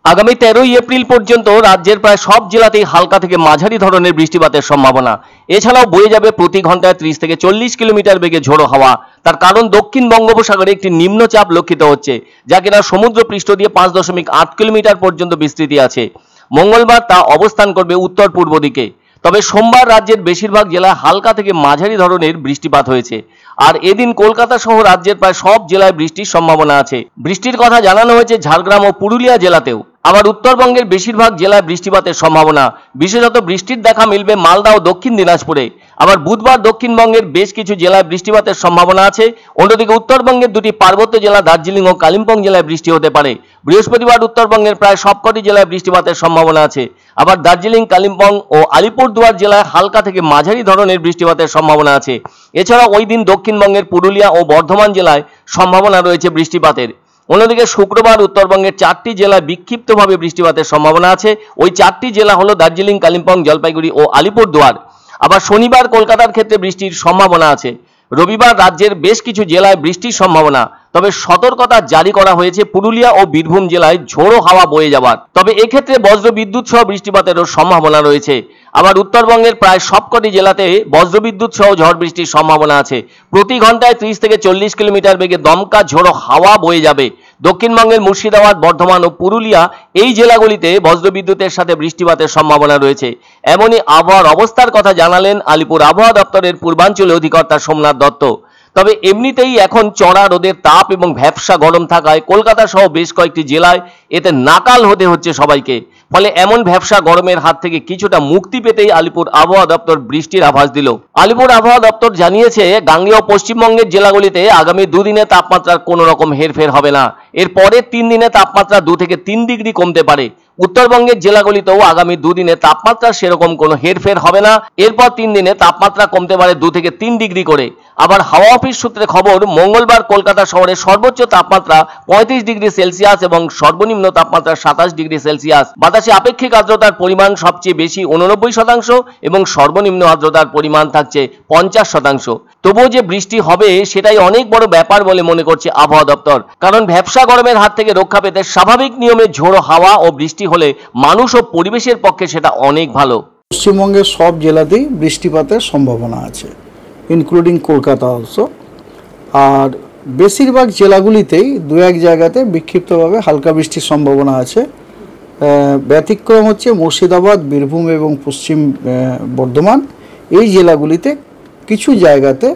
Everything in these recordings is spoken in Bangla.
আগামী 13ই এপ্রিল পর্যন্ত রাজ্যের প্রায় সব জেলাতেই হালকা থেকে মাঝারি ধরনের বৃষ্টিপাতের সম্ভাবনা। এছাড়াও বয়ে যাবে প্রতি ঘন্টায় 30 থেকে 40 কিলোমিটার বেগে ঝোড়ো হাওয়া। তার কারণ দক্ষিণ বঙ্গোপসাগরে একটি নিম্নচাপ লক্ষিত হচ্ছে, যা কিনা সমুদ্র পৃষ্ঠ দিয়ে 5.8 কিলোমিটার পর্যন্ত বিস্তৃতি আছে। মঙ্গলবার তা অবস্থান করবে উত্তর পূর্ব দিকে। তবে সোমবার রাজ্যের বেশিরভাগ জেলায় হালকা থেকে মাঝারি ধরনের বৃষ্টিপাত হয়েছে। আর এদিন কলকাতা সহ রাজ্যের প্রায় সব জেলায় বৃষ্টির সম্ভাবনা আছে। বৃষ্টির কথা জানানো হয়েছে ঝাড়গ্রাম ও পুরুলিয়া জেলাতেও। আবার উত্তরবঙ্গের বেশিরভাগ জেলায় বৃষ্টিপাতের সম্ভাবনা। বিশেষত বৃষ্টির দেখা মিলবে মালদা ও দক্ষিণ দিনাজপুরে। আবার বুধবার দক্ষিণবঙ্গের বেশ কিছু জেলায় বৃষ্টিপাতের সম্ভাবনা আছে। অন্যদিকে উত্তরবঙ্গের দুটি পার্বত্য জেলা দার্জিলিং ও কালিম্পং জেলায় বৃষ্টি হতে পারে। বৃহস্পতিবার উত্তরবঙ্গের প্রায় সবকটি জেলায় বৃষ্টিপাতের সম্ভাবনা আছে। আবার দার্জিলিং, কালিম্পং ও আলিপুরদুয়ার জেলায় হালকা থেকে মাঝারি ধরনের বৃষ্টিপাতের সম্ভাবনা আছে। এছাড়া ওই দিন দক্ষিণবঙ্গের পুরুলিয়া ও বর্ধমান জেলায় সম্ভাবনা রয়েছে বৃষ্টিপাতের। অন্যদিকে শুক্রবার উত্তরবঙ্গের 4টি জেলায় বিক্ষিপ্তভাবে বৃষ্টিপাতের সম্ভাবনা আছে। ওই 4টি জেলা হলো দার্জিলিং, কালিম্পং, জলপাইগুড়ি ও আলিপুরদুয়ার। আবার শনিবার কলকাতার ক্ষেত্রে বৃষ্টির সম্ভাবনা আছে। রবিবার রাজ্যের বেশ কিছু জেলায় বৃষ্টির সম্ভাবনা। তবে সতর্কতা জারি করা হয়েছে পুরুলিয়া ও বীরভূম জেলায় ঝোড়ো হাওয়া বয়ে যাবার। তবে এক্ষেত্রে বজ্রবিদ্যুৎ সহ বৃষ্টিপাতেরও সম্ভাবনা রয়েছে। আবার উত্তরবঙ্গের প্রায় সবকটি জেলাতে বজ্রবিদ্যুৎ সহ ঝড় বৃষ্টির সম্ভাবনা আছে। প্রতি ঘন্টায় 30 থেকে 40 কিলোমিটার বেগে দমকা ঝোড়ো হাওয়া বয়ে যাবে। দক্ষিণবঙ্গের মুর্শিদাবাদ, বর্ধমান ও পুরুলিয়া এই জেলাগুলিতে বজ্রবিদ্যুতের সাথে বৃষ্টিপাতের সম্ভাবনা রয়েছে। এমনই আবহাওয়ার অবস্থার কথা জানালেন আলিপুর আবহাওয়া দপ্তরের পূর্বাঞ্চলীয় অধিকর্তা সোমনাথ দত্ত। তবে এমনিতেই এখন চড়া রোদের তাপ এবং ভ্যাপসা গরম থাকায় কলকাতা সহ বেশ কয়েকটি জেলায় এতে নাকাল হতে হচ্ছে সবাইকে। ফলে এমন ভ্যাপসা গরমের হাত থেকে কিছুটা মুক্তি পেতেই আলিপুর আবহাওয়া দপ্তর বৃষ্টির আভাস দিল। আলিপুর আবহাওয়া দপ্তর জানিয়েছে, গাঙ্গেয় পশ্চিমবঙ্গের জেলাগুলিতে আগামী দুদিনে তাপমাত্রার কোনো রকম হেরফের হবে না। এর পরের 3 দিনে তাপমাত্রা 2 থেকে 3 ডিগ্রি কমতে পারে। উত্তরবঙ্গের জেলাগুলিতেও আগামী দুদিনে তাপমাত্রা সেরকম কোনো হেরফের হবে না। এরপর 3 দিনে তাপমাত্রা কমতে পারে 2 থেকে 3 ডিগ্রি করে। আবার হাওয়া অফিস সূত্রে খবর, মঙ্গলবার কলকাতা শহরে সর্বোচ্চ তাপমাত্রা 35 ডিগ্রি সেলসিয়াস এবং সর্বনিম্ন তাপমাত্রা 27 ডিগ্রি সেলসিয়াস। বাতাসে আপেক্ষিক আর্দ্রতার পরিমাণ সবচেয়ে বেশি 89% এবং সর্বনিম্ন আর্দ্রতার পরিমাণ থাকছে 50%। তবুও যে বৃষ্টি হবে সেটাই অনেক বড় ব্যাপার বলে মনে করছে আবহাওয়া দপ্তর। কারণ ভ্যাপসা গরমের হাত থেকে রক্ষা পেতে স্বাভাবিক নিয়মে ঝোড়ো হাওয়া ও বৃষ্টি হলে মানুষ ও পরিবেশের পক্ষে সেটা অনেক ভালো। পশ্চিমবঙ্গের সব জেলাতেই বৃষ্টিপাতের সম্ভাবনা আছে, ইনক্লুডিং কলকাতা অলসো। আর বেশিরভাগ জেলাগুলিতেই 2-1 জায়গাতে বিক্ষিপ্তভাবে হালকা বৃষ্টির সম্ভাবনা আছে। ব্যতিক্রম হচ্ছে মুর্শিদাবাদ, বীরভূম এবং পশ্চিম বর্ধমান। এই জেলাগুলিতে কিছু জায়গাতে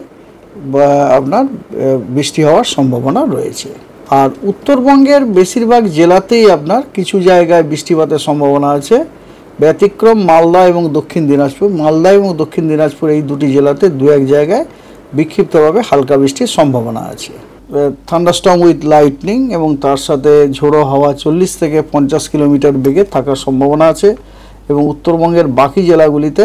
আপনার বৃষ্টি হওয়ার সম্ভাবনা রয়েছে। আর উত্তরবঙ্গের বেশিরভাগ জেলাতেই আপনার কিছু জায়গায় বৃষ্টিপাতের সম্ভাবনা আছে। ব্যতিক্রম মালদা এবং দক্ষিণ দিনাজপুর। মালদা এবং দক্ষিণ দিনাজপুর এই দুটি জেলাতে 2-1 জায়গায় বিক্ষিপ্তভাবে হালকা বৃষ্টির সম্ভাবনা আছে। থান্ডারস্টর্ম উইথ লাইটনিং এবং তার সাথে ঝোড়ো হাওয়া 40 থেকে 50 কিলোমিটার বেগে থাকার সম্ভাবনা আছে। এবং উত্তরবঙ্গের বাকি জেলাগুলিতে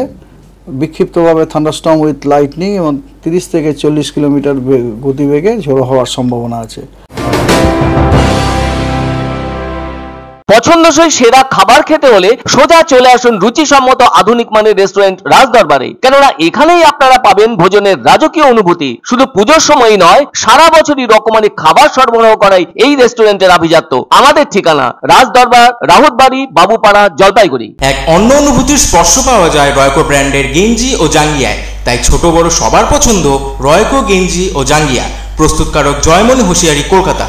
বিক্ষিপ্তভাবে থান্ডারস্টর্ম উইথ লাইটনিং এবং 30 থেকে 40 কিলোমিটার গতিবেগে ঝোড়ো হওয়ার সম্ভাবনা আছে। পছন্দসই সেরা খাবার খেতে হলে সোজা চলে আসুন রুচিসম্মত আধুনিক মানের রেস্টুরেন্ট রাজদরবারে। কেননা এখানেই আপনারা পাবেন ভোজনের রাজকীয় অনুভূতি। শুধু পুজোর সময়ই নয়, সারা বছরই রকমারি খাবার সরবরাহ করাই এই রেস্টুরেন্টের আভিজাত্য। আমাদের ঠিকানা রাজদরবার, রাহুতবাড়ি, বাবুপাড়া, জলপাইগুড়ি। এক অন্য অনুভূতির স্পর্শ পাওয়া যায় রয়কো ব্র্যান্ডের গেঞ্জি ও জাঙ্গিয়ায়। তাই ছোট বড় সবার পছন্দ রয়কো গেঞ্জি ও জাঙ্গিয়া। প্রস্তুতকারক জয়মনি হোশিয়ারি, কলকাতা।